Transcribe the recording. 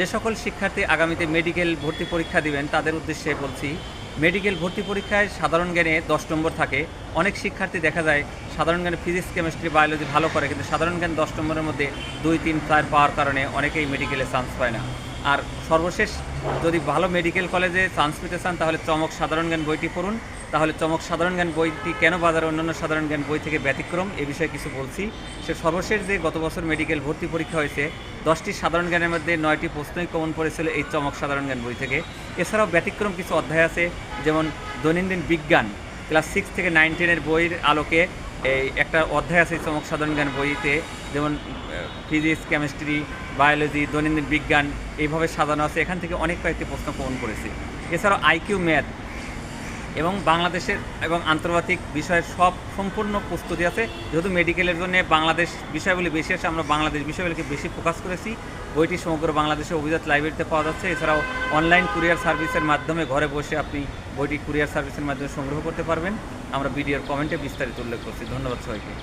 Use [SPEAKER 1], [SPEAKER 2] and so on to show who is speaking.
[SPEAKER 1] যে সকল শিক্ষার্থী আগামীতে মেডিকেল ভর্তি পরীক্ষা দিবেন তাদের উদ্দেশ্যে বলছি, মেডিকেল ভর্তি পরীক্ষায় সাধারণ জ্ঞানে 10 নম্বর থাকে। অনেক শিক্ষার্থী দেখা যায় সাধারণ জ্ঞানে ফিজিক্স, কেমিস্ট্রি, বায়োলজি ভালো করে, কিন্তু সাধারণ জ্ঞান 10 নম্বরের মধ্যে 2, 3, 4 পাওয়ার কারণে অনেকেই মেডিকেলে চান্স পায় না। আর সর্বশেষ, যদি ভালো মেডিকেল কলেজে চান্স পেতে চান তাহলে চমক সাধারণ জ্ঞান বইটি পড়ুন। তাহলে চমক সাধারণ জ্ঞান বইটি কেন বাজারে অন্যান্য সাধারণ জ্ঞান বই থেকে ব্যতিক্রম, এ বিষয়ে কিছু বলছি। সে সর্বশেষ যে গত বছর মেডিকেল ভর্তি পরীক্ষা হয়েছে, 10টি সাধারণ জ্ঞানের মধ্যে 9টি প্রশ্নই কমন পড়েছিল এই চমক সাধারণ জ্ঞান বই থেকে। এছাড়াও ব্যতিক্রম কিছু অধ্যায় আছে, যেমন দৈনন্দিন বিজ্ঞান ক্লাস 6 থেকে 9, 10-এর বইয়ের আলোকে এই একটা অধ্যায় আছে চমক সাধারণ জ্ঞান বইতে, যেমন ফিজিক্স, কেমিস্ট্রি, বায়োলজি, দৈনন্দিন বিজ্ঞান এইভাবে সাজানো আছে। এখান থেকে অনেক কয়েকটি প্রশ্ন কমন করেছে। এছাড়াও আইকিউ, ম্যাথ এবং বাংলাদেশের এবং আন্তর্জাতিক বিষয়ের সব সম্পূর্ণ প্রস্তুতি আছে। যেহেতু মেডিকেলের জন্য বাংলাদেশ বিষয়গুলি বেশি আসে, আমরা বাংলাদেশ বিষয়গুলিকে বেশি ফোকাস করেছি। বইটি সমগ্র বাংলাদেশের অভিজাত লাইব্রেরিতে পাওয়া যাচ্ছে। এছাড়াও অনলাইন কুরিয়ার সার্ভিসের মাধ্যমে ঘরে বসে আপনি বইটি কুরিয়ার সার্ভিসের মাধ্যমে সংগ্রহ করতে পারবেন। আমরা ভিডিওর কমেন্টে বিস্তারিত উল্লেখ করছি। ধন্যবাদ সবাইকে।